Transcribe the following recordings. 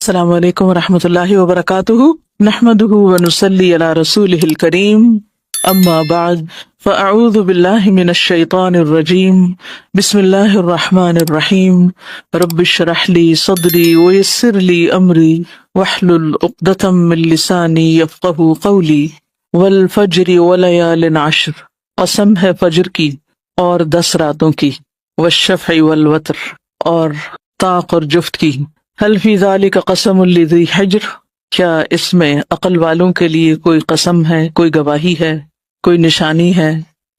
السلام علیکم ورحمۃ اللہ وبرکاتہ نحمدہ ونصلی علی رسولہ الکریم اما بعد فاعوذ باللہ من الشیطان الرجیم بسم اللہ الرحمن الرحیم رب اشرح لی صدری ویسر لی امری واحلل عقدۃ من لسانی یفقہوا قولی والفجر ولیال عشر، قسم ہے فجر کی اور 10 راتوں کی، والشفع والوتر اور طاق اور جفت کی، حل فی ذالک قسم لذی حجر، کیا اس میں عقل والوں کے لیے کوئی قسم ہے، کوئی گواہی ہے، کوئی نشانی ہے۔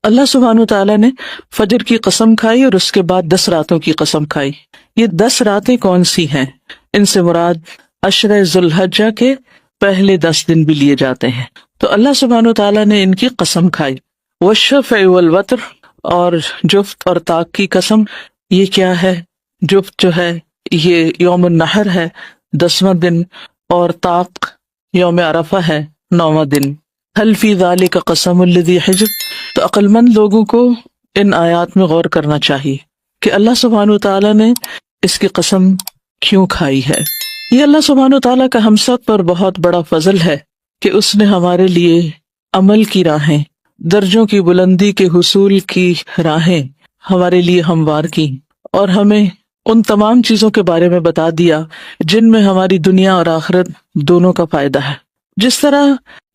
اللہ سبحانہ وتعالیٰ نے فجر کی قسم کھائی اور اس کے بعد 10 راتوں کی قسم کھائی۔ یہ 10 راتیں کون سی ہیں؟ ان سے مراد عشرہ ذی الحجہ کے پہلے 10 دن بھی لیے جاتے ہیں۔ تو اللہ سبحانہ وتعالیٰ نے ان کی قسم کھائی۔ والشفع والوتر، اور جفت اور طاق کی قسم۔ یہ کیا ہے؟ جفت جو ہے یہ یوم النحر ہے 10واں دن، اور طاق یوم عرفہ ہے 9واں دن۔ حل فی ذالک قسم لذی حجر، تو عقل مند لوگوں کو ان آیات میں غور کرنا چاہیے کہ اللہ سبحانہ وتعالیٰ نے اس کی قسم کیوں کھائی ہے۔ یہ اللہ سبحانہ وتعالیٰ کا ہم سب پر بہت بڑا فضل ہے کہ اس نے ہمارے لیے عمل کی راہیں، درجوں کی بلندی کے حصول کی راہیں ہمارے لیے ہموار کی، اور ہمیں ان تمام چیزوں کے بارے میں بتا دیا جن میں ہماری دنیا اور آخرت دونوں کا فائدہ ہے۔ جس طرح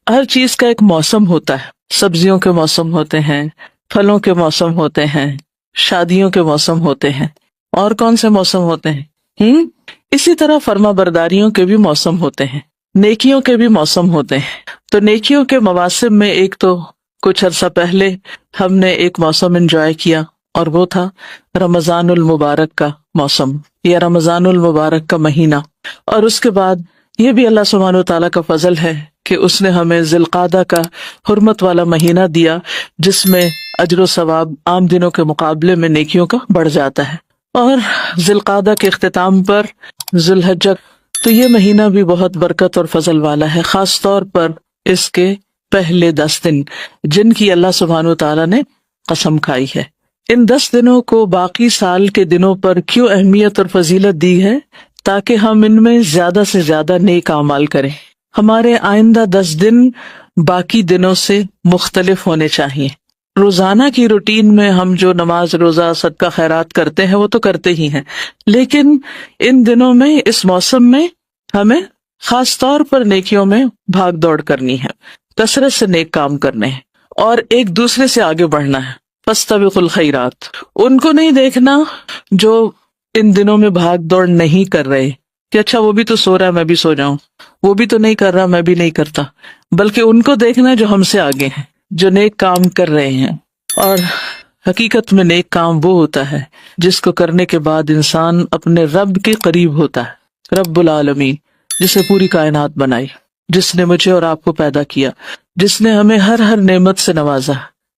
ہر چیز کا ایک موسم ہوتا ہے، سبزیوں کے موسم ہوتے ہیں، پھلوں کے موسم ہوتے ہیں، شادیوں کے موسم ہوتے ہیں، اور کون سے موسم ہوتے ہیں؟ اسی طرح فرما برداریوں کے بھی موسم ہوتے ہیں، نیکیوں کے بھی موسم ہوتے ہیں۔ تو نیکیوں کے مواسم میں ایک تو کچھ عرصہ پہلے ہم نے ایک موسم انجوائے کیا، اور وہ تھا رمضان المبارک کا موسم یا رمضان المبارک کا مہینہ۔ اور اس کے بعد یہ بھی اللہ سبحانہ وتعالیٰ کا فضل ہے کہ اس نے ہمیں ذی القعدہ کا حرمت والا مہینہ دیا، جس میں اجر و ثواب عام دنوں کے مقابلے میں نیکیوں کا بڑھ جاتا ہے۔ اور ذی القعدہ کے اختتام پر ذی الحجہ، تو یہ مہینہ بھی بہت برکت اور فضل والا ہے، خاص طور پر اس کے پہلے 10 دن جن کی اللہ سبحانہ وتعالیٰ نے قسم کھائی ہے۔ ان 10 دنوں کو باقی سال کے دنوں پر کیوں اہمیت اور فضیلت دی ہے؟ تاکہ ہم ان میں زیادہ سے زیادہ نیک اعمال کریں۔ ہمارے آئندہ 10 دن باقی دنوں سے مختلف ہونے چاہیے۔ روزانہ کی روٹین میں ہم جو نماز، روزہ، صدقہ خیرات کرتے ہیں وہ تو کرتے ہی ہیں، لیکن ان دنوں میں، اس موسم میں ہمیں خاص طور پر نیکیوں میں بھاگ دوڑ کرنی ہے، کثرت سے نیک کام کرنے ہیں، اور ایک دوسرے سے آگے بڑھنا ہے۔ فاستبقوا الخیرات، ان کو نہیں دیکھنا جو ان دنوں میں بھاگ دوڑ نہیں کر رہے کہ اچھا وہ بھی تو سو رہا ہے میں بھی سو جاؤں، وہ بھی تو نہیں کر رہا میں بھی نہیں کرتا، بلکہ ان کو دیکھنا جو ہم سے آگے ہیں، جو نیک کام کر رہے ہیں۔ اور حقیقت میں نیک کام وہ ہوتا ہے جس کو کرنے کے بعد انسان اپنے رب کے قریب ہوتا ہے۔ رب العالمین، جسے پوری کائنات بنائی، جس نے مجھے اور آپ کو پیدا کیا، جس نے ہمیں ہر نعمت سے نوازا،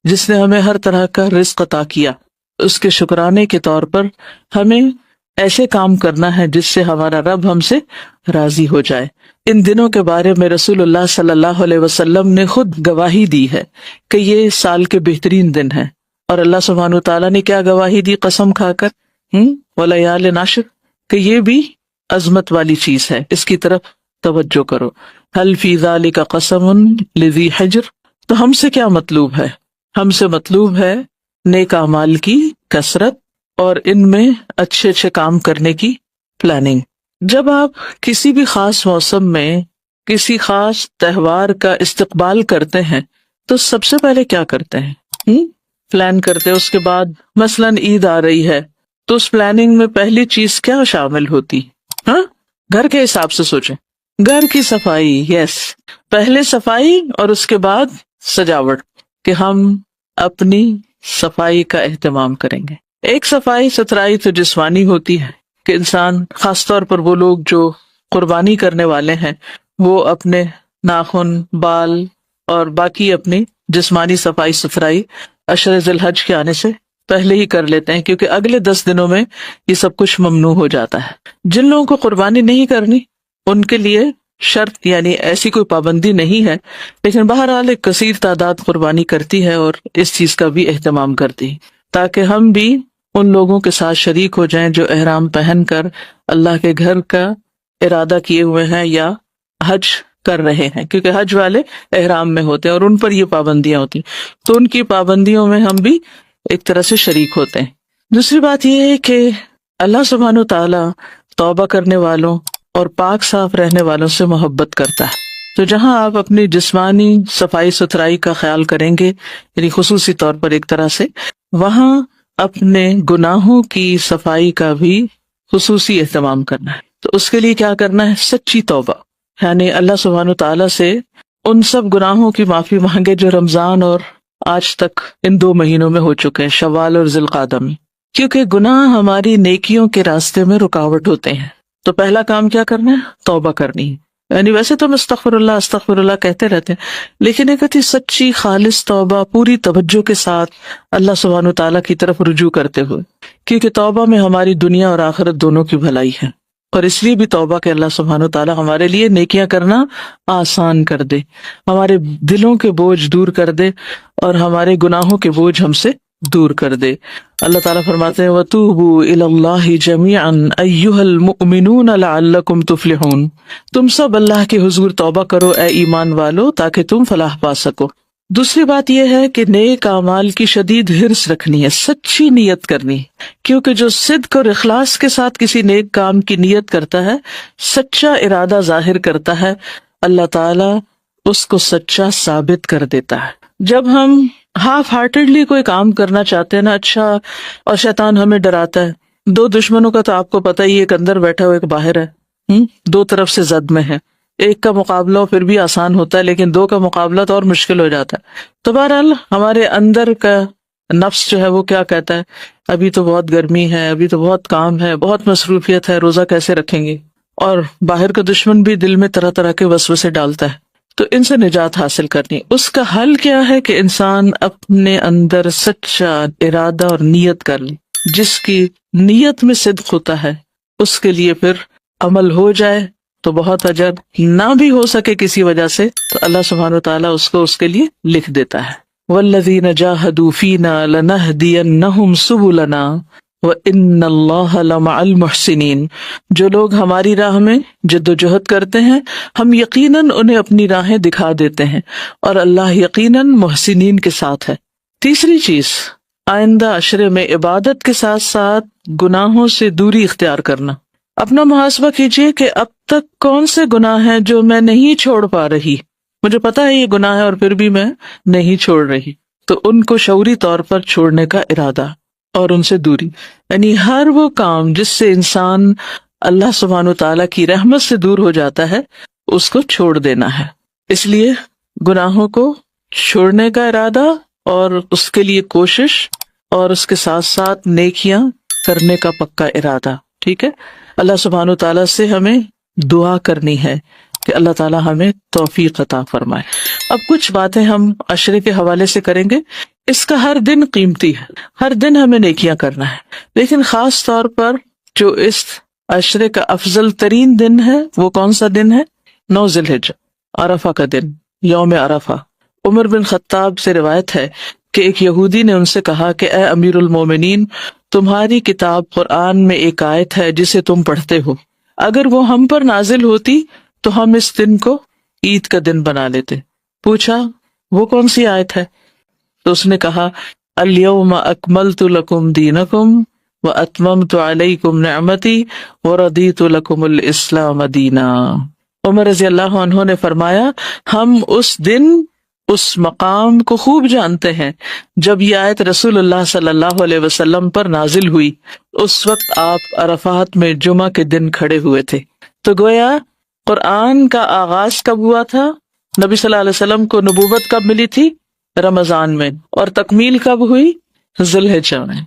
جس نے ہمیں ہر طرح کا رزق عطا کیا، اس کے شکرانے کے طور پر ہمیں ایسے کام کرنا ہے جس سے ہمارا رب ہم سے راضی ہو جائے۔ ان دنوں کے بارے میں رسول اللہ صلی اللہ علیہ وسلم نے خود گواہی دی ہے کہ یہ سال کے بہترین دن ہیں، اور اللہ سبحانہ وتعالیٰ نے کیا گواہی دی قسم کھا کر؟ ولیال عشر، کہ یہ بھی عظمت والی چیز ہے، اس کی طرف توجہ کرو۔ حل فی ذالک قسم لذی حجر، تو ہم سے کیا مطلوب ہے؟ ہم سے مطلوب ہے نیک اعمال کی کثرت اور ان میں اچھے اچھے کام کرنے کی پلاننگ۔ جب آپ کسی بھی خاص موسم میں کسی خاص تہوار کا استقبال کرتے ہیں تو سب سے پہلے کیا کرتے ہیں؟ پلان کرتے ہیں۔ اس کے بعد مثلاً عید آ رہی ہے تو اس پلاننگ میں پہلی چیز کیا شامل ہوتی؟ گھر کے حساب سے سوچیں، گھر کی صفائی، یس، پہلے صفائی اور اس کے بعد سجاوٹ، کہ ہم اپنی صفائی کا اہتمام کریں گے۔ ایک صفائی ستھرائی تو جسمانی ہوتی ہے کہ انسان، خاص طور پر وہ لوگ جو قربانی کرنے والے ہیں، وہ اپنے ناخن، بال اور باقی اپنی جسمانی صفائی ستھرائی عشر ذی الحج کے آنے سے پہلے ہی کر لیتے ہیں، کیونکہ اگلے 10 دنوں میں یہ سب کچھ ممنوع ہو جاتا ہے۔ جن لوگوں کو قربانی نہیں کرنی ان کے لیے شرط، یعنی ایسی کوئی پابندی نہیں ہے، لیکن بہرحال ایک کثیر تعداد قربانی کرتی ہے اور اس چیز کا بھی اہتمام کرتی ہے، تاکہ ہم بھی ان لوگوں کے ساتھ شریک ہو جائیں جو احرام پہن کر اللہ کے گھر کا ارادہ کیے ہوئے ہیں یا حج کر رہے ہیں، کیونکہ حج والے احرام میں ہوتے ہیں اور ان پر یہ پابندیاں ہوتی ہیں، تو ان کی پابندیوں میں ہم بھی ایک طرح سے شریک ہوتے ہیں۔ دوسری بات یہ ہے کہ اللہ سبحانہ و تعالی توبہ کرنے والوں اور پاک صاف رہنے والوں سے محبت کرتا ہے، تو جہاں آپ اپنی جسمانی صفائی ستھرائی کا خیال کریں گے، یعنی خصوصی طور پر ایک طرح سے، وہاں اپنے گناہوں کی صفائی کا بھی خصوصی اہتمام کرنا ہے۔ تو اس کے لیے کیا کرنا ہے؟ سچی توبہ، یعنی اللہ سبحانہ تعالیٰ سے ان سب گناہوں کی معافی مانگے جو رمضان اور آج تک ان 2 مہینوں میں ہو چکے ہیں، شوال اور ذی القعدہ میں، کیونکہ گناہ ہماری نیکیوں کے راستے میں رکاوٹ ہوتے ہیں۔ تو پہلا کام کیا کرنا ہے؟ توبہ کرنی ہے۔ یعنی ویسے تو ہم استغفر اللہ کہتے رہتے ہیں، لیکن ایک اچھی سچی خالص توبہ پوری توجہ کے ساتھ اللہ سبحانہ تعالیٰ کی طرف رجوع کرتے ہوئے، کیونکہ توبہ میں ہماری دنیا اور آخرت دونوں کی بھلائی ہے، اور اس لیے بھی توبہ کہ اللہ سبحانہ تعالیٰ ہمارے لیے نیکیاں کرنا آسان کر دے، ہمارے دلوں کے بوجھ دور کر دے اور ہمارے گناہوں کے بوجھ ہم سے دور کر دے۔ اللہ تعالیٰ فرماتے ہیں وَتُوبُوا إِلَى اللَّهِ جَمِيعًا أَيُّهَا الْمُؤْمِنُونَ لَعَلَّكُمْ تُفْلِحُونَ، تم سب اللہ کے حضور توبہ کرو اے ایمان والو، تاکہ تم فلاح پا سکو۔ دوسری بات یہ ہے کہ نیک اعمال کی شدید حرص رکھنی ہے، سچی نیت کرنی ہے، کیونکہ جو صدق اور اخلاص کے ساتھ کسی نیک کام کی نیت کرتا ہے، سچا ارادہ ظاہر کرتا ہے، اللہ تعالیٰ اس کو سچا ثابت کر دیتا ہے۔ جب ہم ہاف ہارٹیڈلی کوئی کام کرنا چاہتے ہیں نا، اچھا، اور شیطان ہمیں ڈراتا ہے، 2 دشمنوں کا تو آپ کو پتہ ہی، ایک اندر بیٹھا ہوا ایک باہر ہے، 2 طرف سے زد میں ہے، ایک کا مقابلہ پھر بھی آسان ہوتا ہے لیکن 2 کا مقابلہ تو اور مشکل ہو جاتا ہے۔ تو بہرحال ہمارے اندر کا نفس جو ہے وہ کیا کہتا ہے، ابھی تو بہت گرمی ہے، ابھی تو بہت کام ہے، بہت مصروفیت ہے، روزہ کیسے رکھیں گے، اور باہر کا دشمن بھی دل میں طرح طرح کے وسوسے ڈالتا ہے۔ تو ان سے نجات حاصل کرنی، اس کا حل کیا ہے کہ انسان اپنے اندر سچا ارادہ اور نیت کر لے، جس کی نیت میں صدق ہوتا ہے اس کے لیے پھر عمل ہو جائے تو بہت اجر، نہ بھی ہو سکے کسی وجہ سے تو اللہ سبحانہ وتعالیٰ اس کو اس کے لیے لکھ دیتا ہے۔ وَالَّذِينَ جَاهَدُوا فِينَا لَنَهْدِيَنَّهُمْ سُبُلَنَا وَإِنَّ اللَّهَ لَمَعَ الْمُحْسِنِينَ، جو لوگ ہماری راہ میں جد و جہد کرتے ہیں ہم یقیناً انہیں اپنی راہیں دکھا دیتے ہیں، اور اللہ یقیناً محسنین کے ساتھ ہے۔ تیسری چیز، آئندہ عشرے میں عبادت کے ساتھ ساتھ گناہوں سے دوری اختیار کرنا۔ اپنا محاسبہ کیجئے کہ اب تک کون سے گناہ ہیں جو میں نہیں چھوڑ پا رہی، مجھے پتا ہے یہ گناہ ہے اور پھر بھی میں نہیں چھوڑ رہی، تو ان کو شعوری طور پر چھوڑنے کا ارادہ اور ان سے دوری، یعنی ہر وہ کام جس سے انسان اللہ سبحانہ تعالیٰ کی رحمت سے دور ہو جاتا ہے اس کو چھوڑ دینا ہے۔ اس لیے گناہوں کو چھوڑنے کا ارادہ اور اس کے لیے کوشش، اور اس کے ساتھ ساتھ نیکیاں کرنے کا پکا ارادہ، ٹھیک ہے۔ اللہ سبحانہ تعالیٰ سے ہمیں دعا کرنی ہے کہ اللہ تعالیٰ ہمیں توفیق عطا فرمائے۔ اب کچھ باتیں ہم عشرے کے حوالے سے کریں گے۔ اس کا ہر دن قیمتی ہے، ہر دن ہمیں نیکیاں کرنا ہے، لیکن خاص طور پر جو اس عشرے کا افضل ترین دن ہے وہ کون سا دن ہے؟ 9 ذی الحجہ، عرفہ کا دن، یوم عرفہ۔ عمر بن خطاب سے روایت ہے کہ ایک یہودی نے ان سے کہا کہ اے امیر المومنین، تمہاری کتاب قرآن میں ایک آیت ہے جسے تم پڑھتے ہو، اگر وہ ہم پر نازل ہوتی تو ہم اس دن کو عید کا دن بنا لیتے۔ پوچھا وہ کون سی آیت ہے؟ تو اس نے کہا الیوم اکملت لکم دینکم واتممت علیکم نعمتی ورضیت لکم الاسلام دینا۔ عمر رضی اللہ عنہ نے فرمایا ہم اس دن اس مقام کو خوب جانتے ہیں جب یہ آیت رسول اللہ صلی اللہ علیہ وسلم پر نازل ہوئی، اس وقت آپ عرفات میں جمعہ کے دن کھڑے ہوئے تھے۔ تو گویا قرآن کا آغاز کب ہوا تھا؟ نبی صلی اللہ علیہ وسلم کو نبوت کب ملی تھی؟ رمضان میں، اور تکمیل کب ہوئی؟ ذی الحجہ میں۔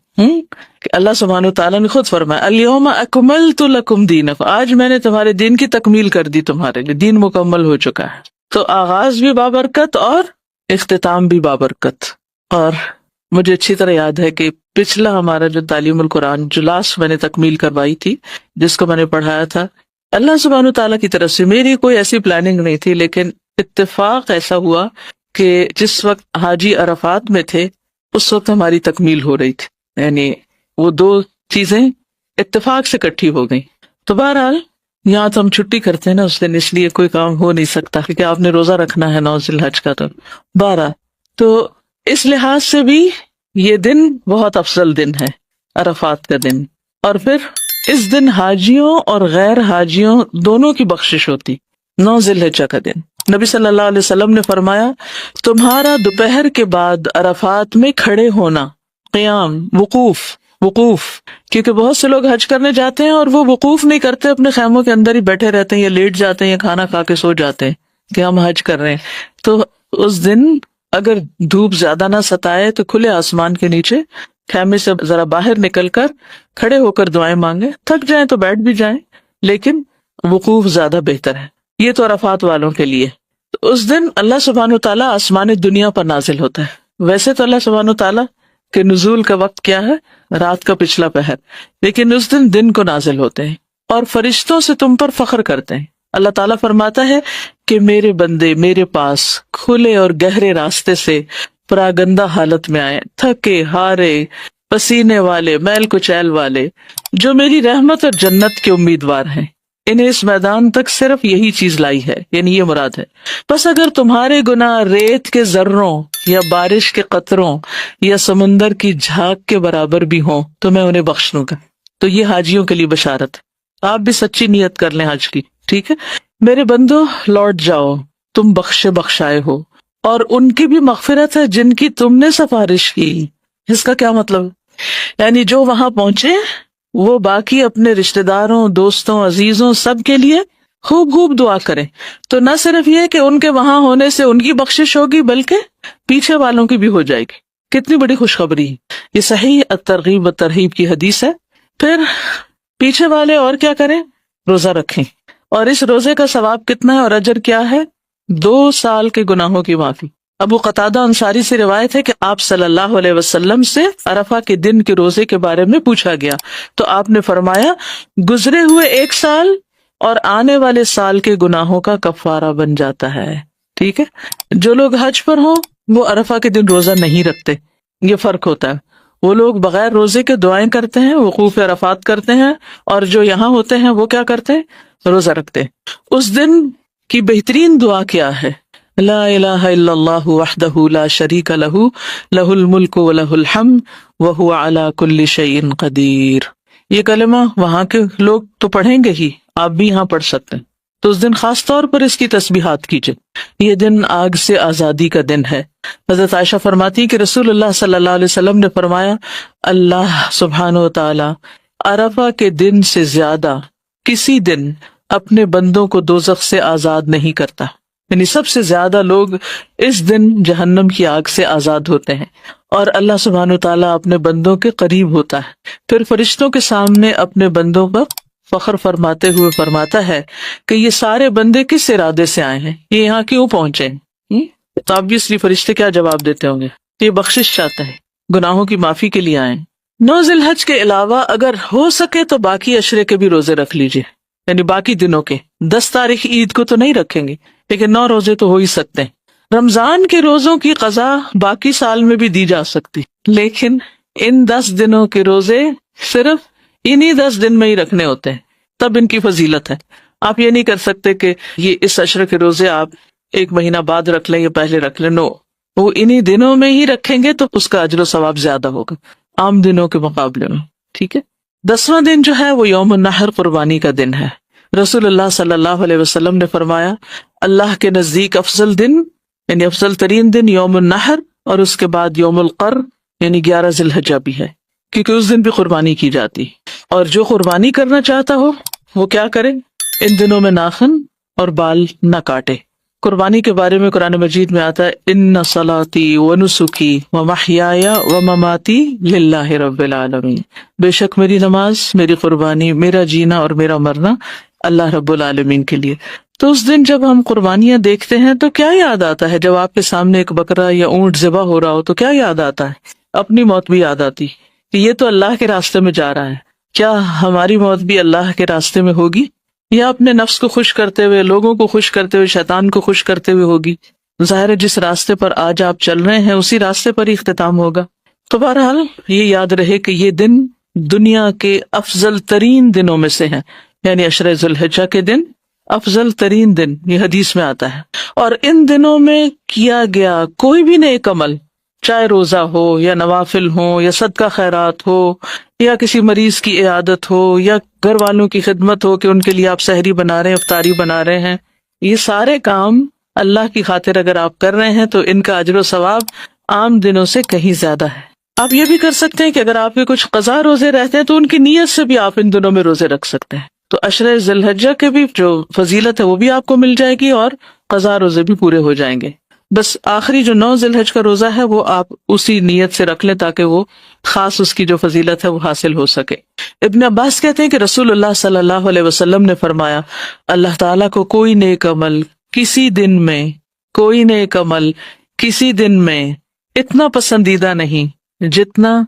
کہ اللہ سبحانہ تعالیٰ نے خود فرمایا الیوم اکملت لکم دینکم، آج میں نے تمہارے دین کی تکمیل کر دی، تمہارے لیے دین مکمل ہو چکا ہے۔ تو آغاز بھی بابرکت اور اختتام بھی بابرکت۔ اور مجھے اچھی طرح یاد ہے کہ پچھلا ہمارا جو تعلیم القرآن جو لاسٹ میں نے تکمیل کروائی تھی، جس کو میں نے پڑھایا تھا، اللہ سبحانہ تعالیٰ کی طرف سے میری کوئی ایسی پلاننگ نہیں تھی، لیکن اتفاق ایسا ہوا کہ جس وقت حاجی عرفات میں تھے اس وقت ہماری تکمیل ہو رہی تھی، یعنی وہ 2 چیزیں اتفاق سے اکٹھی ہو گئیں۔ تو بہرحال یہاں تو ہم چھٹی کرتے ہیں نا اس دن، اس لیے کوئی کام ہو نہیں سکتا کیونکہ آپ نے روزہ رکھنا ہے 9 ذی الحج کا تو 12. تو اس لحاظ سے بھی یہ دن بہت افضل دن ہے، عرفات کا دن. اور پھر اس دن حاجیوں اور غیر حاجیوں دونوں کی بخشش ہوتی. 9 ذی الحجہ کا دن نبی صلی اللہ علیہ وسلم نے فرمایا تمہارا دوپہر کے بعد عرفات میں کھڑے ہونا، قیام، وقوف، کیونکہ بہت سے لوگ حج کرنے جاتے ہیں اور وہ وقوف نہیں کرتے، اپنے خیموں کے اندر ہی بیٹھے رہتے ہیں یا لیٹ جاتے ہیں یا کھانا کھا کے سو جاتے ہیں کہ ہم حج کر رہے ہیں. تو اس دن اگر دھوپ زیادہ نہ ستائے تو کھلے آسمان کے نیچے خیمے سے ذرا باہر نکل کر کھڑے ہو کر دعائیں مانگے. تھک جائیں تو بیٹھ بھی جائیں، لیکن وقوف زیادہ بہتر ہے. یہ تو عرفات والوں کے لیے. تو اس دن اللہ سبحانہ وتعالیٰ آسمان دنیا پر نازل ہوتا ہے. ویسے تو اللہ سبحانہ وتعالیٰ کے نزول کا وقت کیا ہے؟ رات کا پچھلا پہر، لیکن اس دن کو نازل ہوتے ہیں اور فرشتوں سے تم پر فخر کرتے ہیں. اللہ تعالیٰ فرماتا ہے کہ میرے بندے میرے پاس کھلے اور گہرے راستے سے پراگندہ حالت میں آئے، تھکے ہارے، پسینے والے، میل کچیل والے، جو میری رحمت اور جنت کے امیدوار ہیں. انہیں اس میدان تک صرف یہی چیز لائی ہے، یعنی یہ مراد ہے. بس اگر تمہارے گناہ ریت کے ذروں یا بارش کے قطروں یا سمندر کی جھاگ کے برابر بھی ہوں تو میں انہیں بخش دوں گا. تو یہ حاجیوں کے لیے بشارت ہے. آپ بھی سچی نیت کر لیں حج کی، ٹھیک ہے. میرے بندو لوٹ جاؤ، تم بخشائے ہو، اور ان کی بھی مغفرت ہے جن کی تم نے سفارش کی. اس کا کیا مطلب؟ یعنی جو وہاں پہنچے وہ باقی اپنے رشتہ داروں، دوستوں، عزیزوں سب کے لیے خوب دعا کریں. تو نہ صرف یہ کہ ان کے وہاں ہونے سے ان کی بخشش ہوگی بلکہ پیچھے والوں کی بھی ہو جائے گی. کتنی بڑی خوشخبری. یہ صحیح الترغیب والترہیب کی حدیث ہے. پھر پیچھے والے اور کیا کریں؟ روزہ رکھیں. اور اس روزے کا ثواب کتنا ہے اور اجر کیا ہے؟ 2 سال کے گناہوں کی معافی. ابو قتادہ انصاری سے روایت ہے کہ آپ صلی اللہ علیہ وسلم سے عرفہ کے دن کے روزے کے بارے میں پوچھا گیا تو آپ نے فرمایا گزرے ہوئے 1 سال اور آنے والے سال کے گناہوں کا کفارہ بن جاتا ہے. ٹھیک ہے. جو لوگ حج پر ہوں وہ عرفہ کے دن روزہ نہیں رکھتے، یہ فرق ہوتا ہے. وہ لوگ بغیر روزے کے دعائیں کرتے ہیں، وقوف عرفات کرتے ہیں، اور جو یہاں ہوتے ہیں وہ کیا کرتے ہیں؟ روزہ رکھتے ہیں. اس دن کی بہترین دعا کیا ہے؟ لا الہ الا اللہ وحدہ لا شریک لہ لہ الملک ولہ الحمد وہو علی کل شیء قدیر. یہ کلمہ وہاں کے لوگ تو پڑھیں گے ہی، آپ بھی یہاں پڑھ سکتے ہیں. تو اس دن خاص طور پر اس کی تسبیحات کیجئے. یہ دن آگ سے آزادی کا دن ہے. حضرت عائشہ فرماتی کہ رسول اللہ صلی اللہ علیہ وسلم نے فرمایا اللہ سبحانہ و تعالی عرفہ کے دن سے زیادہ کسی دن اپنے بندوں کو دوزخ سے آزاد نہیں کرتا. یعنی سب سے زیادہ لوگ اس دن جہنم کی آگ سے آزاد ہوتے ہیں، اور اللہ سبحانہ وتعالیٰ اپنے بندوں کے قریب ہوتا ہے. پھر فرشتوں کے سامنے اپنے بندوں پر فخر فرماتے ہوئے فرماتا ہے کہ یہ سارے بندے کس ارادے سے آئے ہیں، یہ یہاں کیوں پہنچے ہیں؟ تو obviously فرشتے کیا جواب دیتے ہوں گے؟ یہ بخشش چاہتا ہے، گناہوں کی معافی کے لیے آئے. 9 ذی الحج کے علاوہ اگر ہو سکے تو باقی عشرے کے بھی روزے رکھ لیجئے، یعنی باقی دنوں کے. 10 تاریخ عید کو تو نہیں رکھیں گے لیکن 9 روزے تو ہو ہی سکتے ہیں. رمضان کے روزوں کی قضا باقی سال میں بھی دی جا سکتی، لیکن ان 10 دنوں کے روزے صرف انہی 10 دن میں ہی رکھنے ہوتے ہیں، تب ان کی فضیلت ہے. آپ یہ نہیں کر سکتے کہ یہ اس عشرے کے روزے آپ 1 مہینہ بعد رکھ لیں یا پہلے رکھ لیں. نو، وہ انہی دنوں میں ہی رکھیں گے تو اس کا اجر و ثواب زیادہ ہوگا عام دنوں کے مقابلے میں. ٹھیک ہے. 10واں دن جو ہے وہ یوم النحر، قربانی کا دن ہے. رسول اللہ صلی اللہ علیہ وسلم نے فرمایا اللہ کے نزدیک افضل دن یعنی افضل ترین دن یوم النحر، اور اس کے بعد یوم القر یعنی 11 ذی الحجہ بھی ہے، کیونکہ اس دن بھی قربانی کی جاتی. اور جو قربانی کرنا چاہتا ہو وہ کیا کرے؟ ان دنوں میں ناخن اور بال نہ کاٹے. قربانی کے بارے میں قرآن مجید میں آتا ہے ان صلاتی ونسکی ومحیای ومماتی للہ رب العالمین. بے شک میری نماز، میری قربانی، میرا جینا اور میرا مرنا اللہ رب العالمین کے لیے. تو اس دن جب ہم قربانیاں دیکھتے ہیں تو کیا یاد آتا ہے؟ جب آپ کے سامنے ایک بکرا یا اونٹ ذبح ہو رہا ہو تو کیا یاد آتا ہے؟ اپنی موت بھی یاد آتی کہ یہ تو اللہ کے راستے میں جا رہا ہے. کیا ہماری موت بھی اللہ کے راستے میں ہوگی یا اپنے نفس کو خوش کرتے ہوئے، لوگوں کو خوش کرتے ہوئے، شیطان کو خوش کرتے ہوئے ہوگی؟ ظاہر ہے جس راستے پر آج آپ چل رہے ہیں اسی راستے پر ہی اختتام ہوگا. تو بہرحال یہ یاد رہے کہ یہ دن دنیا کے افضل ترین دنوں میں سے ہیں. یعنی عشرہ ذوالحجہ کے دن افضل ترین دن، یہ حدیث میں آتا ہے، اور ان دنوں میں کیا گیا کوئی بھی نیک عمل، چاہے روزہ ہو یا نوافل ہو یا صدقہ خیرات ہو یا کسی مریض کی عیادت ہو یا گھر والوں کی خدمت ہو کہ ان کے لیے آپ سحری بنا رہے ہیں، افطاری بنا رہے ہیں، یہ سارے کام اللہ کی خاطر اگر آپ کر رہے ہیں تو ان کا اجر و ثواب عام دنوں سے کہیں زیادہ ہے۔ آپ یہ بھی کر سکتے ہیں کہ اگر آپ کے کچھ قضا روزے رہتے ہیں تو ان کی نیت سے بھی آپ ان دنوں میں روزے رکھ سکتے ہیں، تو عشرہ ذی الحجہ کے بھی جو فضیلت ہے وہ بھی آپ کو مل جائے گی اور قضا روزے بھی پورے ہو جائیں گے۔ بس آخری جو 9 ذی الحجہ کا روزہ ہے وہ آپ اسی نیت سے رکھ لیں تاکہ وہ خاص اس کی جو فضیلت ہے وہ حاصل ہو سکے۔ ابن عباس کہتے ہیں کہ رسول اللہ صلی اللہ علیہ وسلم نے فرمایا، اللہ تعالیٰ کو کوئی نیک عمل کسی دن میں، کوئی نیک عمل کسی دن میں اتنا پسندیدہ نہیں جتنا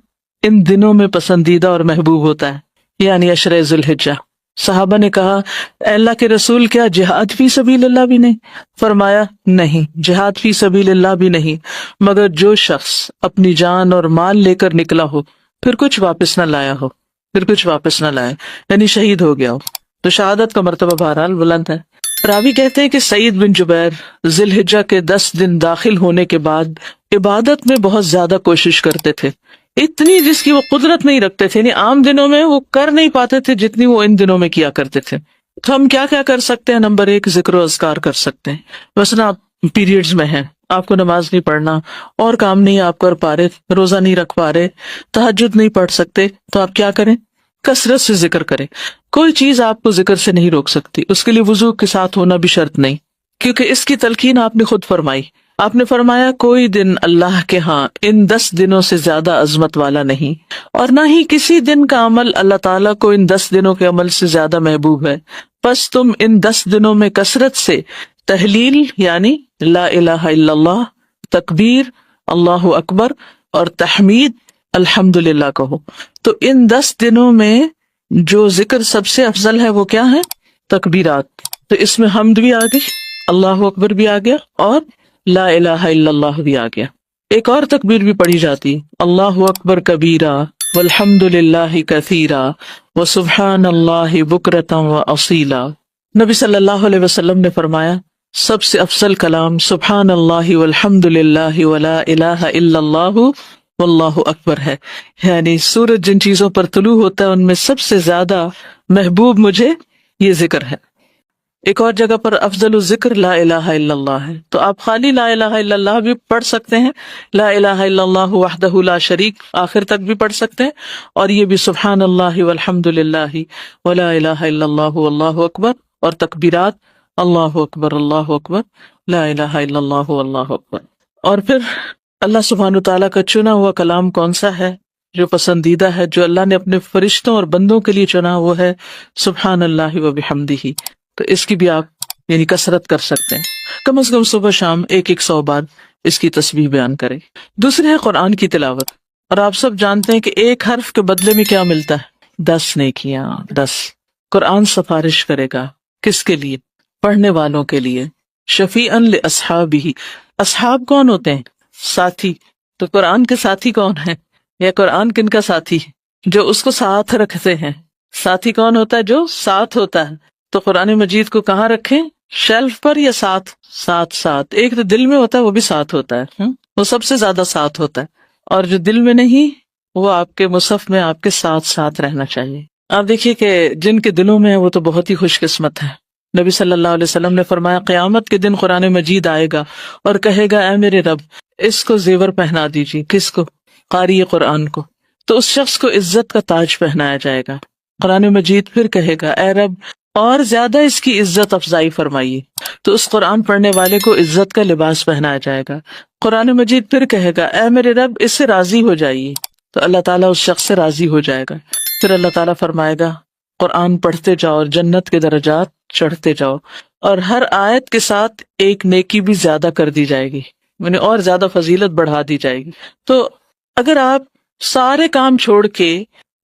ان دنوں میں پسندیدہ اور محبوب ہوتا ہے، یعنی عشرہ ذی الحجہ۔ صحابہ نے کہا، اے اللہ کے رسول، کیا جہاد فی سبیل اللہ بھی نہیں؟ فرمایا، نہیں، جہاد فی سبیل اللہ بھی نہیں، مگر جو شخص اپنی جان اور مال لے کر نکلا ہو پھر کچھ واپس نہ لایا ہو، پھر کچھ واپس نہ لایا، یعنی شہید ہو گیا ہو، تو شہادت کا مرتبہ بہرحال بلند ہے۔ راوی کہتے ہیں کہ سعید بن جبیر ذی الحجہ کے 10 دن داخل ہونے کے بعد عبادت میں بہت زیادہ کوشش کرتے تھے، اتنی جس کی وہ قدرت نہیں رکھتے تھے، یعنی عام دنوں میں وہ کر نہیں پاتے تھے جتنی وہ ان دنوں میں کیا کرتے تھے۔ تو ہم کیا کیا کر سکتے ہیں؟ نمبر 1، ذکر و اذکار کر سکتے ہیں۔ مثلا آپ پیریڈز میں ہیں، آپ کو نماز نہیں پڑھنا اور کام نہیں آپ کر پا رہے، روزہ نہیں رکھ پا رہے، تہجد نہیں پڑھ سکتے، تو آپ کیا کریں؟ کثرت سے ذکر کریں۔ کوئی چیز آپ کو ذکر سے نہیں روک سکتی، اس کے لیے وضو کے ساتھ ہونا بھی شرط نہیں، کیونکہ اس کی تلقین آپ نے خود فرمائی۔ آپ نے فرمایا کوئی دن اللہ کے ہاں ان 10 دنوں سے زیادہ عظمت والا نہیں، اور نہ ہی کسی دن کا عمل اللہ تعالیٰ کو ان 10 دنوں کے عمل سے زیادہ محبوب ہے، بس تم ان 10 دنوں میں کثرت سے تحلیل یعنی لا الہ الا اللہ، تکبیر اللہ اکبر اور تحمید الحمدللہ کہو۔ تو ان 10 دنوں میں جو ذکر سب سے افضل ہے وہ کیا ہے؟ تکبیرات۔ تو اس میں حمد بھی آ گئی، اللہ اکبر بھی آ گیا، اور لا الہ الا اللہ بھی آ گیا۔ ایک اور تکبیر بھی پڑھی جاتی، اللہ اکبر کبیرہ والحمد للہ کثیرا وسبحان اللہ بکرۃ واصیلا۔ نبی صلی اللہ علیہ وسلم نے فرمایا، سب سے افضل کلام سبحان اللہ والحمد للہ ولا الہ الا اللہ واللہ اکبر ہے، یعنی سورج جن چیزوں پر طلوع ہوتا ہے ان میں سب سے زیادہ محبوب مجھے یہ ذکر ہے۔ ایک اور جگہ پر افضل الذکر لا الہ الا اللہ ہے، تو آپ خالی لا الہ الا اللہ بھی پڑھ سکتے ہیں، لا الہ الا اللہ وحدہ لا شریک آخر تک بھی پڑھ سکتے ہیں، اور یہ بھی سبحان اللہ والحمد للہ ولا الہ الا اللہ واللہ اکبر، اور تکبیرات اللہ اکبر لا الہ الا اللہ واللہ اکبر۔ اور پھر اللہ سبحانہ تعالیٰ کا چنا ہوا کلام کون سا ہے جو پسندیدہ ہے، جو اللہ نے اپنے فرشتوں اور بندوں کے لیے چنا، وہ ہے سبحان اللہ وبحمدہ۔ تو اس کی بھی آپ یعنی کثرت کر سکتے ہیں، کم از کم صبح شام 100 بار اس کی تسبیح بیان کریں۔ دوسرے ہے قرآن کی تلاوت، اور آپ سب جانتے ہیں کہ ایک حرف کے بدلے میں کیا ملتا ہے؟ 10 نیکیاں۔ 10 قرآن سفارش کرے گا، کس کے لیے؟ پڑھنے والوں کے لیے، شفیعا لاصحابہ۔ اصحاب کون ہوتے ہیں؟ ساتھی۔ تو قرآن کے ساتھی کون ہیں؟ یا قرآن کن کا ساتھی؟ جو اس کو ساتھ رکھتے ہیں۔ ساتھی کون ہوتا ہے؟ جو ساتھ ہوتا ہے۔ تو قرآن مجید کو کہاں رکھیں؟ شیلف پر یا ساتھ ساتھ؟ ایک تو دل میں ہوتا ہے، وہ بھی ساتھ ہوتا ہے، وہ سب سے زیادہ ساتھ ہوتا ہے، اور جو دل میں نہیں وہ آپ کے مصحف میں آپ کے ساتھ رہنا چاہیے۔ آپ دیکھیے کہ جن کے دلوں میں ہے وہ تو بہت ہی خوش قسمت ہے۔ نبی صلی اللہ علیہ وسلم نے فرمایا، قیامت کے دن قرآن مجید آئے گا اور کہے گا، اے میرے رب اس کو زیور پہنا دیجیے۔ کس کو؟ قاری قرآن کو۔ تو اس شخص کو عزت کا تاج پہنایا جائے گا۔ قرآن مجید پھر کہے گا، اے رب اور زیادہ اس کی عزت افزائی فرمائیے، تو اس قرآن پڑھنے والے کو عزت کا لباس پہنایا جائے گا۔ قرآن مجید پھر کہے گا، اے میرے رب اس سے راضی ہو جائیے، تو اللہ تعالیٰ اس شخص سے راضی ہو جائے گا۔ پھر اللہ تعالیٰ فرمائے گا، قرآن پڑھتے جاؤ اور جنت کے درجات چڑھتے جاؤ، اور ہر آیت کے ساتھ ایک نیکی بھی زیادہ کر دی جائے گی، یعنی اور زیادہ فضیلت بڑھا دی جائے گی۔ تو اگر آپ سارے کام چھوڑ کے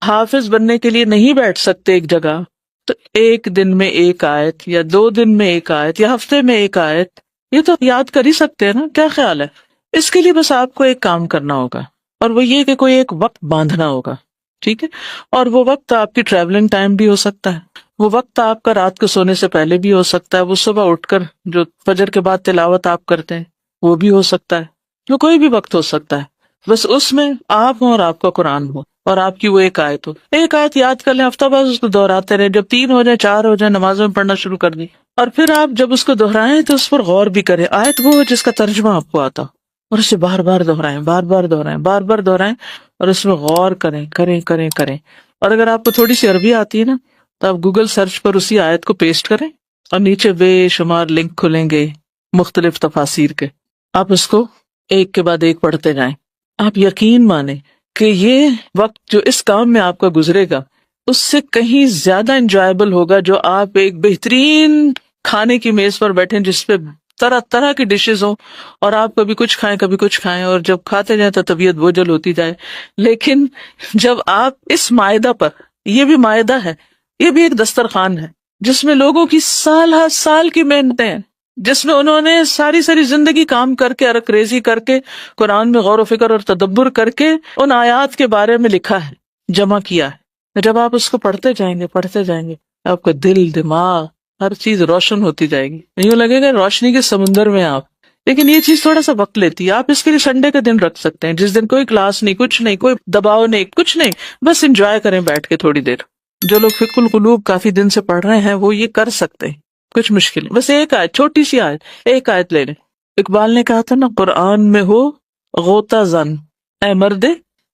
حافظ بننے کے لیے نہیں بیٹھ سکتے ایک جگہ، تو ایک دن میں ایک آیت یا 2 دن میں ایک آیت یا ہفتے میں ایک آیت، یہ تو یاد کر ہی سکتے ہیں نا؟ کیا خیال ہے؟ اس کے لیے بس آپ کو ایک کام کرنا ہوگا، اور وہ یہ کہ کوئی ایک وقت باندھنا ہوگا ٹھیک ہے. اور وہ وقت آپ کی ٹریولنگ ٹائم بھی ہو سکتا ہے، وہ وقت آپ کا رات کو سونے سے پہلے بھی ہو سکتا ہے، وہ صبح اٹھ کر جو فجر کے بعد تلاوت آپ کرتے ہیں وہ بھی ہو سکتا ہے، جو کوئی بھی وقت ہو سکتا ہے، بس اس میں آپ ہوں اور آپ کا قرآن ہو اور آپ کی وہ ایک آیت ہو. ایک آیت یاد کر لیں، ہفتہ بعد اس کو دہراتے رہے، جب 3 ہو جائے 4 ہو جائے نمازوں میں پڑھنا شروع کر دیں، اور پھر آپ جب اس کو دہرائیں تو اس پر غور بھی کریں. آیت وہ ہو جس کا ترجمہ آپ کو آتا، اور اسے بار بار دہرائیں، بار بار دہرائیں، بار بار دہرائیں، اور اس میں غور کریں کریں کریں کریں. اور اگر آپ کو تھوڑی سی عربی آتی ہے نا تو آپ گوگل سرچ پر اسی آیت کو پیسٹ کریں، اور نیچے بے شمار لنک کھلیں گے مختلف تفاسیر کے، آپ اس کو ایک کے بعد ایک پڑھتے جائیں. آپ یقین مانیں کہ یہ وقت جو اس کام میں آپ کا گزرے گا اس سے کہیں زیادہ انجوائبل ہوگا جو آپ ایک بہترین کھانے کی میز پر بیٹھیں جس پہ طرح طرح کی ڈشز ہوں، اور آپ کبھی کچھ کھائیں کبھی کچھ کھائیں، اور جب کھاتے جائیں تو طبیعت بوجھل ہوتی جائے. لیکن جب آپ اس معاہدہ پر، یہ بھی معاہدہ ہے، یہ بھی ایک دسترخوان ہے جس میں لوگوں کی سال ہر سال کی محنتیں ہیں، جس میں انہوں نے ساری ساری زندگی کام کر کے، ارک ریزی کر کے، قرآن میں غور و فکر اور تدبر کر کے ان آیات کے بارے میں لکھا ہے، جمع کیا ہے. جب آپ اس کو پڑھتے جائیں گے آپ کا دل، دماغ، ہر چیز روشن ہوتی جائے گی، یوں لگے گا روشنی کے سمندر میں آپ. لیکن یہ چیز تھوڑا سا وقت لیتی ہے. آپ اس کے لیے سنڈے کا دن رکھ سکتے ہیں جس دن کوئی کلاس نہیں، کچھ نہیں، کوئی دباؤ نہیں، کچھ نہیں، بس انجوائے کریں بیٹھ کے تھوڑی دیر. جو لوگ فقہ القلوب کافی دن سے پڑھ رہے ہیں وہ یہ کر سکتے ہیں، کچھ مشکل نہیں، بس ایک آیت، چھوٹی سی آیت، ایک آیت لے لیں. اقبال نے کہا تھا نا، قرآن میں ہو غوطہ زن اے مرد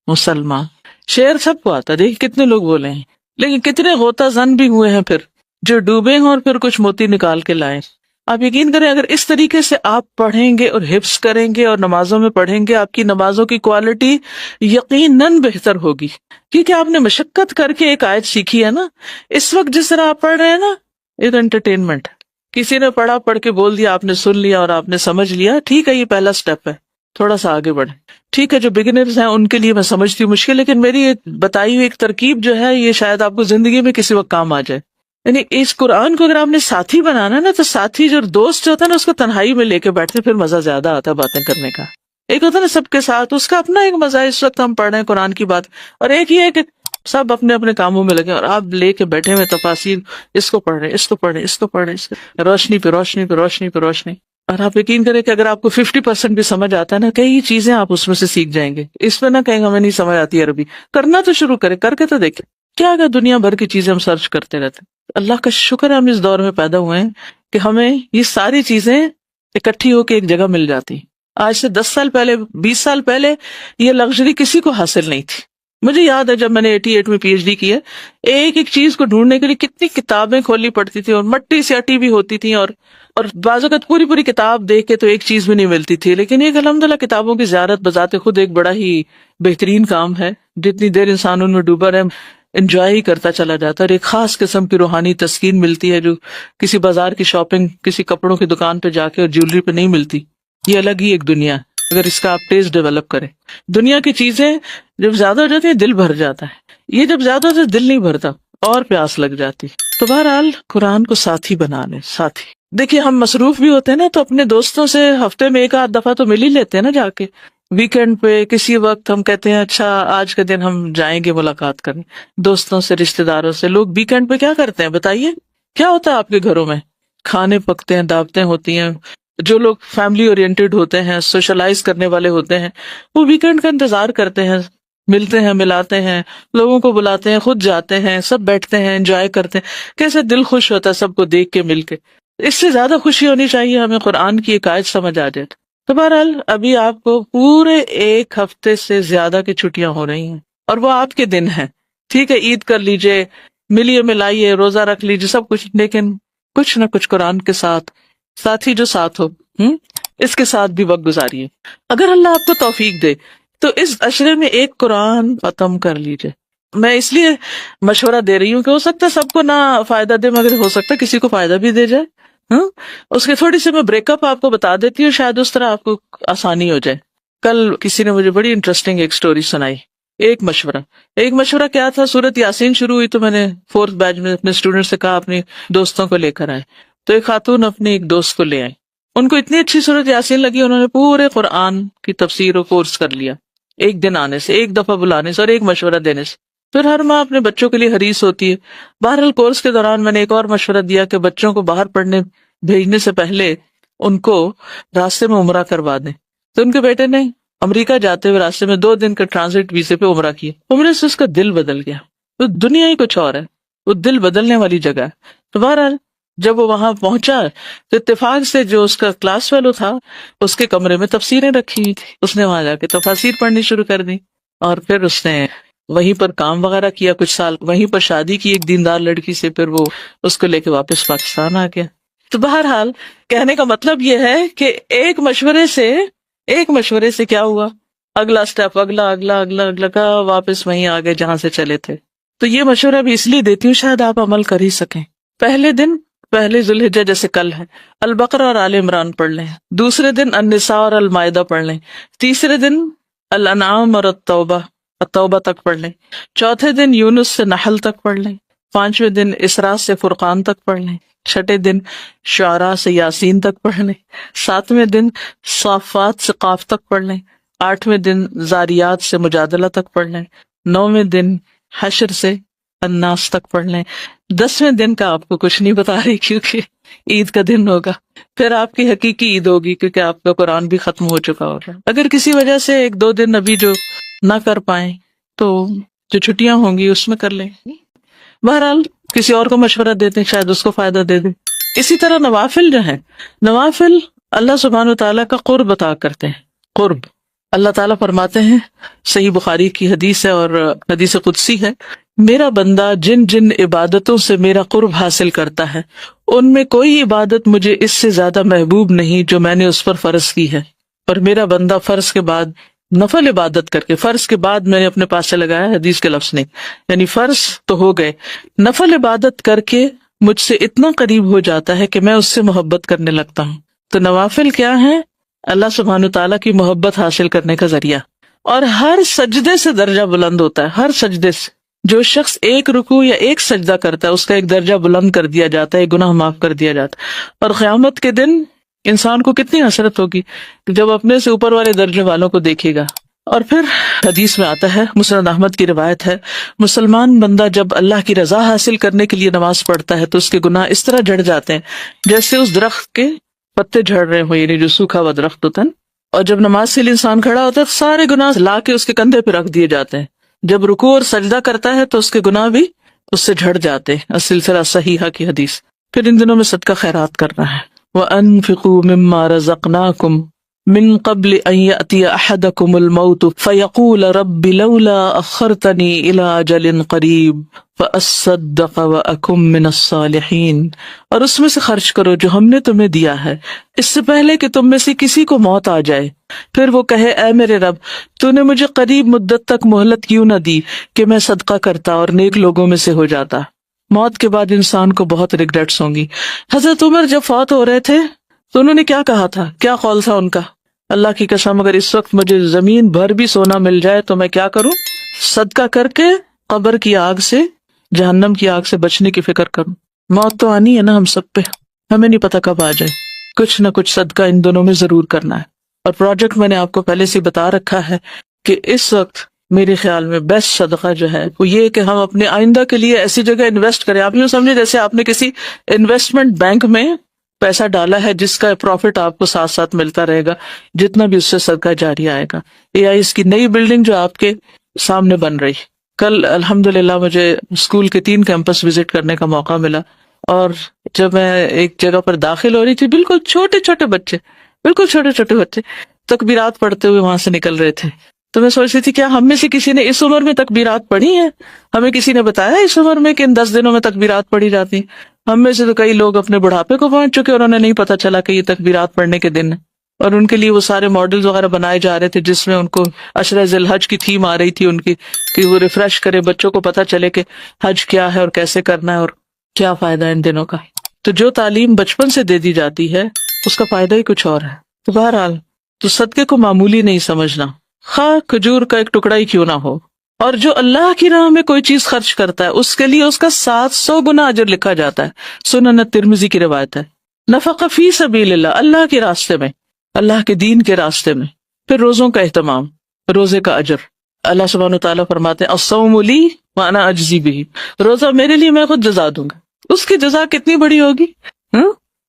مسلمان. شعر سب کو آتا، دیکھیں کتنے لوگ بولے ہیں، لیکن کتنے غوطہ زن بھی ہوئے ہیں پھر جو ڈوبے ہوں اور پھر کچھ موتی نکال کے لائیں. آپ یقین کریں اگر اس طریقے سے آپ پڑھیں گے اور حفظ کریں گے اور نمازوں میں پڑھیں گے، آپ کی نمازوں کی کوالٹی یقیناً بہتر ہوگی، کیونکہ آپ نے مشقت کر کے ایک آیت سیکھی ہے نا. اس وقت جس طرح آپ پڑھ رہے ہیں نا، یہ تو انٹرٹینمنٹ، کسی نے پڑھا، پڑھ کے بول دیا، آپ نے سن لیا اور آپ نے سمجھ لیا، ٹھیک ہے یہ پہلا سٹیپ ہے، تھوڑا سا آگے بڑھیں. ٹھیک ہے جو بگنرز ہیں ان کے لیے میں سمجھتی ہوں مشکل، لیکن میری ایک بتائی ہوئی ایک ترکیب جو ہے یہ شاید آپ کو زندگی میں کسی وقت کام آ جائے. یعنی اس قرآن کو اگر آپ نے ساتھی بنانا نا تو ساتھی جو دوست جو ہوتا ہے نا اس کو تنہائی میں لے کے بیٹھتے پھر مزہ زیادہ آتا ہے باتیں کرنے کا. ایک ہوتا ہے نا سب کے ساتھ، اس کا اپنا ایک مزہ ہے، اس وقت ہم پڑھ رہے ہیں قرآن کی بات، اور ایک یہ ہے کہ سب اپنے اپنے کاموں میں لگے اور آپ لے کے بیٹھے ہوئے تفاصیل، اس کو پڑھ رہے ہیں، اس کو پڑھ رہے ہیں، اس کو پڑھ رہے ہیں، روشنی پہ روشنی پہ روشنی پہ روشنی. اور آپ یقین کریں کہ اگر آپ کو 50% بھی سمجھ آتا ہے نا، کئی چیزیں آپ اس میں سے سیکھ جائیں گے. اس میں نہ کہیں ہمیں نہیں سمجھ آتی عربی، کرنا تو شروع کریں، کر کے تو دیکھیں. کیا اگر دنیا بھر کی چیزیں ہم سرچ کرتے رہتے ہیں. اللہ کا شکر ہے ہم اس دور میں پیدا ہوئے ہیں کہ ہمیں یہ ساری چیزیں اکٹھی ہو کے ایک جگہ مل جاتی. آج سے 10 سال پہلے، 20 سال پہلے یہ لگژری کسی کو حاصل نہیں تھی. مجھے یاد ہے جب میں نے 88 میں PhD کی ہے، ایک ایک چیز کو ڈھونڈنے کے لیے کتنی کتابیں کھولنی پڑتی تھی، اور مٹی سے اٹی بھی ہوتی تھی، اور بعض اوقات پوری کتاب دیکھ کے تو ایک چیز بھی نہیں ملتی تھی. لیکن ایک الحمدللہ کتابوں کی زیارت بذات خود ایک بڑا ہی بہترین کام ہے. جتنی دیر انسان ان میں ڈوبا رہے انجوائے ہی کرتا چلا جاتا ہے، اور ایک خاص قسم کی روحانی تسکین ملتی ہے جو کسی بازار کی شاپنگ، کسی کپڑوں کی دکان پہ جا کے اور جیولری پہ نہیں ملتی. یہ الگ ہی ایک دنیا ہے اگر اس کا آپ ٹیسٹ ڈیولپ کریں. دنیا کی چیزیں جب زیادہ ہو جاتی ہیں دل بھر جاتا ہے، یہ جب زیادہ ہوتا ہے دل نہیں بھرتا اور پیاس لگ جاتی. تو بہرحال قرآن کو ساتھی بنا لیں، ساتھی. دیکھیے ہم مصروف بھی ہوتے ہیں نا، تو اپنے دوستوں سے ہفتے میں 1 آدھ دفعہ تو مل ہی لیتے ہیں نا جا کے. ویکینڈ پہ کسی وقت ہم کہتے ہیں اچھا آج کا دن ہم جائیں گے ملاقات کرنے دوستوں سے، رشتہ داروں سے. لوگ ویکینڈ پہ کیا کرتے ہیں بتائیے؟ کیا ہوتا ہے آپ کے گھروں میں؟ کھانے پکتے ہیں، دعوتیں ہوتی ہیں. جو لوگ فیملی اورینٹڈ ہوتے ہیں، سوشلائز کرنے والے ہوتے ہیں، وہ ویکینڈ کا انتظار کرتے ہیں، ملتے ہیں، ملاتے ہیں، لوگوں کو بلاتے ہیں، خود جاتے ہیں، سب بیٹھتے ہیں، انجوائے کرتے ہیں. کیسے دل خوش ہوتا ہے سب کو دیکھ کے، مل کے. اس سے زیادہ خوشی ہونی چاہیے ہمیں قرآن کی ایک آیت سمجھ آ جائے. تو بہرحال ابھی آپ کو پورے 1 ہفتے سے زیادہ کی چھٹیاں ہو رہی ہیں، اور وہ آپ کے دن ہیں. ٹھیک ہے عید کر لیجئے، ملیے ملائیے، روزہ رکھ لیجئے، سب کچھ، لیکن کچھ نہ کچھ قرآن کے ساتھ، ساتھی جو ساتھ ہو، اس کے ساتھ بھی وقت گزاریے. اگر اللہ آپ کو توفیق دے تو اس عشرے میں 1 قرآن ختم کر لیجئے. میں اس لیے مشورہ دے رہی ہوں کہ ہو سکتا ہے سب کو نہ فائدہ دے، مگر ہو سکتا ہے کسی کو فائدہ بھی دے جائے. اس کے تھوڑی سی میں بریک اپ آپ کو بتا دیتی ہوں، شاید اس طرح آپ کو آسانی ہو جائے. کل کسی نے مجھے بڑی انٹرسٹنگ ایک سٹوری سنائی. ایک مشورہ کیا تھا، سورت یاسین شروع ہوئی تو میں نے 4th بیچ میں اپنے اسٹوڈنٹ سے کہا اپنے دوستوں کو لے کر آئے. تو ایک خاتون اپنے ایک دوست کو لے آئی، ان کو اتنی اچھی سورت یاسین لگی، انہوں نے پورے قرآن کی تفسیر و کورس کر لیا 1 دن آنے سے، 1 دفعہ بلانے سے اور 1 مشورہ دینے سے. پھر ہر ماں اپنے بچوں کے لیے حریص ہوتی ہے. بہرحال کورس کے دوران میں نے ایک اور مشورہ دیا کہ بچوں کو باہر پڑھنے بھیجنے سے پہلے ان کو راستے میں عمرہ کروا دیں. تو ان کے بیٹے نے امریکہ جاتے ہوئے راستے میں 2 دن کے ٹرانزٹ ویزے پہ عمرہ کیا. عمرے سے اس کا دل بدل گیا. وہ دنیا ہی کچھ اور ہے، وہ دل بدلنے والی جگہ ہے. تو بہرحال جب وہ وہاں پہنچا تو اتفاق سے جو اس کا کلاس فیلو تھا اس کے کمرے میں تفسیریں رکھی ہوئی تھی. اس نے وہاں جا کے تفاسیر پڑھنی شروع کر دی اور پھر اس نے وہیں پر کام وغیرہ کیا کچھ سال، وہیں پر شادی کی ایک دیندار لڑکی سے، پھر وہ اس کو لے کے واپس پاکستان آ گیا. تو بہرحال کہنے کا مطلب یہ ہے کہ ایک مشورے سے کیا ہوا، اگلا سٹیپ، اگلا کا واپس وہیں آگے جہاں سے چلے تھے. تو یہ مشورہ بھی اس لیے دیتی ہوں شاید آپ عمل کر ہی سکیں. پہلے ذوالحجہ جیسے کل ہے البقرہ اور آل عمران پڑھ لیں، دوسرے دن النساء اور المائدہ پڑھ لیں، تیسرے دن الانعام اور التوبہ تک پڑھ لیں، چوتھے دن یونس سے نحل تک پڑھ لیں، 5ویں دن اسراء سے فرقان تک پڑھ لیں، 6 دن شعراء سے یاسین تک پڑھ لیں، 7ویں دن صافات سے قاف تک پڑھ لیں، 8ویں دن زاریات سے مجادلہ تک پڑھ لیں، 9ویں دن حشر سے الناس تک پڑھ لیں. 10ویں دن کا آپ کو کچھ نہیں بتا رہی کیونکہ عید کا دن ہوگا، پھر آپ کی حقیقی عید ہوگی کیونکہ آپ کا قرآن بھی ختم ہو چکا ہوگا. اگر کسی وجہ سے 1-2 دن ابھی جو نہ کر پائیں تو جو چھٹیاں ہوں گی اس میں کر لیں. بہرحال کسی اور کو مشورہ دیتے ہیں شاید اس کو فائدہ دے دیں. اسی طرح نوافل جو ہیں، نوافل اللہ سبحانہ وتعالیٰ کا قرب عطا کرتے ہیں. قرب اللہ تعالیٰ فرماتے ہیں، صحیح بخاری کی حدیث ہے اور حدیث قدسی ہے، میرا بندہ جن جن عبادتوں سے میرا قرب حاصل کرتا ہے ان میں کوئی عبادت مجھے اس سے زیادہ محبوب نہیں جو میں نے اس پر فرض کی ہے. اور میرا بندہ فرض کے بعد نفل عبادت کر کے، فرض کے بعد میں نے اپنے پاس سے لگایا حدیث کے لفظ نہیں، یعنی فرض تو ہو گئے، نفل عبادت کر کے مجھ سے اتنا قریب ہو جاتا ہے کہ میں اس سے محبت کرنے لگتا ہوں. تو نوافل کیا ہیں؟ اللہ سبحانہ تعالیٰ کی محبت حاصل کرنے کا ذریعہ. اور ہر سجدے سے درجہ بلند ہوتا ہے، ہر سجدے سے. جو شخص ایک رکوع یا ایک سجدہ کرتا ہے اس کا ایک درجہ بلند کر دیا جاتا ہے، ایک گناہ معاف کر دیا جاتا ہے. اور قیامت کے دن انسان کو کتنی حسرت ہوگی جب اپنے سے اوپر والے درجے والوں کو دیکھے گا. اور پھر حدیث میں آتا ہے، مسند احمد کی روایت ہے، مسلمان بندہ جب اللہ کی رضا حاصل کرنے کے لیے نماز پڑھتا ہے تو اس کے گناہ اس طرح جھڑ جاتے ہیں جیسے اس درخت کے پتے جھڑ رہے ہوں، یعنی جو سوکھا ہوا درخت ہوتا ہے. اور جب نماز کے لیے انسان کھڑا ہوتا ہے سارے گناہ لا کے اس کے کندھے پہ رکھ دیے جاتے ہیں. جب رکوع اور سجدہ کرتا ہے تو اس کے گناہ بھی اس سے جھڑ جاتے ہیں. السلسلہ صحیحہ کی حدیث. پھر ان دنوں میں صدقہ خیرات کرنا ہے. وَأَنفِقُوا مِمَّا رَزَقْنَاكُمْ من قبل ان يأتي احدكم الموت فيقول رب لولا اخرتني الى اجل قريب فاصدق واكن من الصالحين. اور اس میں سے خرچ کرو جو ہم نے تمہیں دیا ہے اس سے پہلے کہ تم میں سے کسی کو موت آ جائے، پھر وہ کہے اے میرے رب تو نے مجھے قریب مدت تک مہلت کیوں نہ دی کہ میں صدقہ کرتا اور نیک لوگوں میں سے ہو جاتا. موت کے بعد انسان کو بہت ریگریٹس ہوں گی. حضرت عمر جب فوت ہو رہے تھے تو انہوں نے کیا کہا تھا، کیا قول تھا ان کا؟ اللہ کی قسم اگر اس وقت مجھے زمین بھر بھی سونا مل جائے تو میں کیا کروں؟ صدقہ کر کے قبر کی آگ سے، جہنم کی آگ سے بچنے کی فکر کروں. موت تو آنی ہے نا ہم سب پہ، ہمیں نہیں پتا کب آ جائے. کچھ نہ کچھ صدقہ ان دونوں میں ضرور کرنا ہے. اور پروجیکٹ میں نے آپ کو پہلے سے بتا رکھا ہے کہ اس وقت میرے خیال میں بیسٹ صدقہ جو ہے وہ یہ کہ ہم اپنے آئندہ کے لیے ایسی جگہ انویسٹ کریں. آپ یوں سمجھے جیسے آپ نے کسی انویسٹمنٹ بینک میں پیسہ ڈالا ہے جس کا پروفٹ آپ کو ساتھ ساتھ ملتا رہے گا، جتنا بھی اس سے صدقہ جاری آئے گا. اس کی نئی بلڈنگ جو آپ کے سامنے بن رہی، کل الحمدللہ مجھے اسکول کے 3 کیمپس وزٹ کرنے کا موقع ملا. اور جب میں ایک جگہ پر داخل ہو رہی تھی، بالکل چھوٹے چھوٹے بچے تکبیرات پڑھتے ہوئے وہاں سے نکل رہے تھے. تو میں سوچ رہی تھی کیا ہم میں سے کسی نے اس عمر میں تکبیرات پڑھی ہیں؟ ہمیں کسی نے بتایا اس عمر میں کہ ان 10 دنوں میں تکبیرات پڑھی جاتی ہیں؟ ہم میں سے تو کئی لوگ اپنے بڑھاپے کو پہنچ چکے اور انہیں نہیں پتا چلا کہ یہ تکبیرات پڑھنے کے دن ہے. اور ان کے لیے وہ سارے ماڈلز وغیرہ بنائے جا رہے تھے جس میں ان کو عشرہ ذی الحج کی تھیم آ رہی تھی ان کی، کہ وہ ریفریش کرے، بچوں کو پتا چلے کہ حج کیا ہے اور کیسے کرنا ہے اور کیا فائدہ ہے ان دنوں کا. تو جو تعلیم بچپن سے دے دی جاتی ہے اس کا فائدہ ہی کچھ اور ہے. تو بہرحال تو صدقے کو معمولی نہیں سمجھنا، خواہ کھجور کا ایک ٹکڑا ہی کیوں نہ ہو. اور جو اللہ کی راہ میں کوئی چیز خرچ کرتا ہے اس کے لیے اس کا 700 گنا اجر لکھا جاتا ہے. سنن ترمذی کی روایت ہے. نفق فی سبیل اللہ، اللہ کے راستے میں، اللہ کے دین کے راستے میں. پھر روزوں کا اہتمام، روزے کا اجر. اللہ سبحانہ تعالیٰ فرماتے ہیں الصوم لی وانا اجزی بھی، روزہ میرے لیے میں خود جزا دوں گا. اس کی جزا کتنی بڑی ہوگی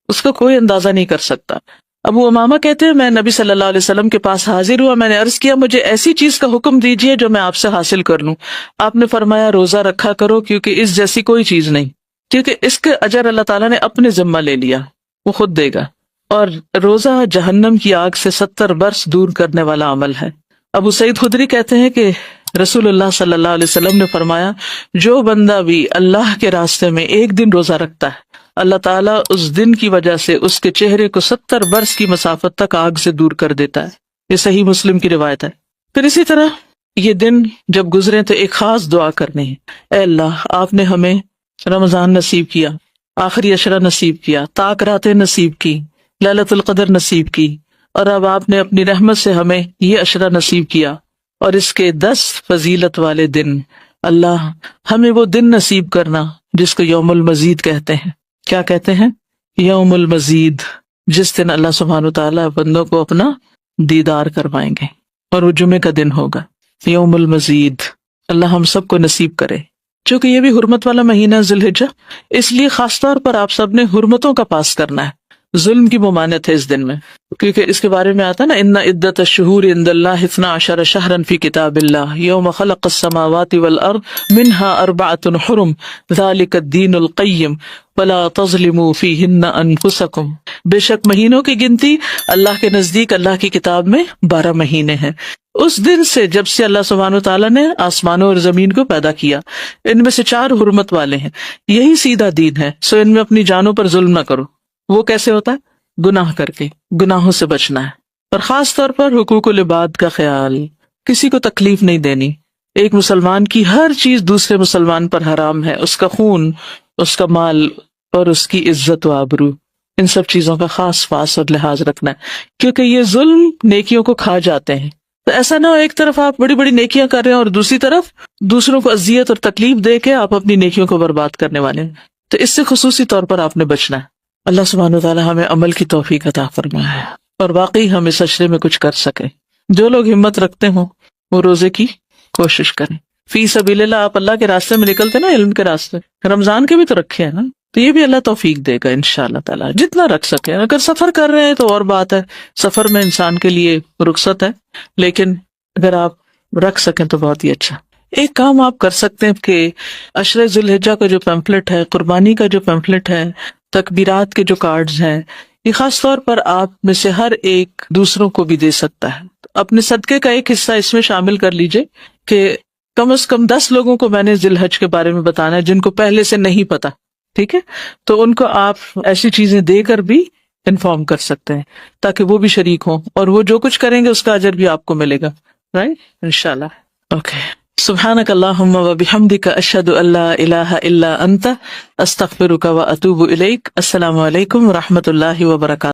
اس کا کوئی اندازہ نہیں کر سکتا. ابو امامہ کہتے ہیں میں نبی صلی اللہ علیہ وسلم کے پاس حاضر ہوا، میں نے عرض کیا مجھے ایسی چیز کا حکم دیجئے جو میں آپ سے حاصل کر لوں. آپ نے فرمایا روزہ رکھا کرو، کیونکہ اس جیسی کوئی چیز نہیں، کیونکہ اس کے اجر اللہ تعالیٰ نے اپنے ذمہ لے لیا، وہ خود دے گا. اور روزہ جہنم کی آگ سے 70 برس دور کرنے والا عمل ہے. ابو سعید خدری کہتے ہیں کہ رسول اللہ صلی اللہ علیہ وسلم نے فرمایا جو بندہ بھی اللہ کے راستے میں ایک دن روزہ رکھتا ہے، اللہ تعالیٰ اس دن کی وجہ سے اس کے چہرے کو 70 برس کی مسافت تک آگ سے دور کر دیتا ہے. یہ صحیح مسلم کی روایت ہے. پھر اسی طرح یہ دن جب گزرے تو ایک خاص دعا کرنی ہے. اے اللہ، آپ نے ہمیں رمضان نصیب کیا، آخری عشرہ نصیب کیا، طاق راتیں نصیب کی، لیلۃ القدر نصیب کی، اور اب آپ نے اپنی رحمت سے ہمیں یہ عشرہ نصیب کیا اور اس کے 10 فضیلت والے دن. اللہ ہمیں وہ دن نصیب کرنا جس کو یوم المزید کہتے ہیں. کیا کہتے ہیں؟ یوم المزید، جس دن اللہ سبحانہ وتعالیٰ بندوں کو اپنا دیدار کروائیں گے، اور وہ جمعے کا دن ہوگا. یوم المزید اللہ ہم سب کو نصیب کرے. چونکہ یہ بھی حرمت والا مہینہ ہے ذی الحجہ، اس لیے خاص طور پر آپ سب نے حرمتوں کا پاس کرنا ہے. ظلم کی ممانعت ہے اس دن میں، کیونکہ اس کے بارے میں آتا ہے نا ان عدت الشہور عند اللہ 12 شہرا فی کتاب اللہ یوم خلق السماوات والارض منها 4 حرم ذلک الدین القیم ولا تظلموا فیہن انفسکم. بے شک مہینوں کی گنتی اللہ کے نزدیک اللہ کی کتاب میں 12 مہینے ہیں، اس دن سے جب سے اللہ سبحانہ وتعالیٰ نے آسمانوں اور زمین کو پیدا کیا. ان میں سے 4 حرمت والے ہیں، یہی سیدھا دین ہے. سو ان میں اپنی جانوں پر ظلم نہ کرو. وہ کیسے ہوتا ہے؟ گناہ کر کے، گناہوں سے بچنا ہے، اور خاص طور پر حقوق العباد کا خیال، کسی کو تکلیف نہیں دینی. ایک مسلمان کی ہر چیز دوسرے مسلمان پر حرام ہے، اس کا خون، اس کا مال اور اس کی عزت و آبرو، ان سب چیزوں کا خاص اور لحاظ رکھنا ہے، کیونکہ یہ ظلم نیکیوں کو کھا جاتے ہیں. تو ایسا نہ ہو ایک طرف آپ بڑی بڑی نیکیاں کر رہے ہیں اور دوسری طرف دوسروں کو اذیت اور تکلیف دے کے آپ اپنی نیکیوں کو برباد کرنے والے ہیں. تو اس سے خصوصی طور پر آپ نے بچنا ہے. اللہ سبحانہ وتعالی ہمیں عمل کی توفیق عطا فرمائے اور واقعی ہم اس عشرے میں کچھ کر سکیں. جو لوگ ہمت رکھتے ہوں وہ روزے کی کوشش کریں. فی سبیل اللہ، آپ اللہ کے راستے میں نکلتے نا، علم کے راستے، رمضان کے بھی تو رکھے ہیں نا، تو یہ بھی اللہ توفیق دے گا انشاءاللہ تعالی، جتنا رکھ سکے. اگر سفر کر رہے ہیں تو اور بات ہے، سفر میں انسان کے لیے رخصت ہے، لیکن اگر آپ رکھ سکیں تو بہت ہی اچھا. ایک کام آپ کر سکتے ہیں کہ عشرہ ذی الحجہ کا جو پیمفلٹ ہے، قربانی کا جو پیمفلٹ ہے، تکبیرات کے جو کارڈز ہیں، یہ خاص طور پر آپ میں سے ہر ایک دوسروں کو بھی دے سکتا ہے. اپنے صدقے کا ایک حصہ اس میں شامل کر لیجئے کہ کم از کم 10 لوگوں کو میں نے ذی الحج کے بارے میں بتانا ہے جن کو پہلے سے نہیں پتا. ٹھیک ہے، تو ان کو آپ ایسی چیزیں دے کر بھی انفارم کر سکتے ہیں تاکہ وہ بھی شریک ہوں، اور وہ جو کچھ کریں گے اس کا اجر بھی آپ کو ملے گا. رائٹ، انشاءاللہ. اوکے، سبحانک اللہم و بحمدک، اشہد ان لا الہ الا انت، استغفرک و اتوب الیک. السلام علیکم و رحمۃ اللہ وبرکاتہ.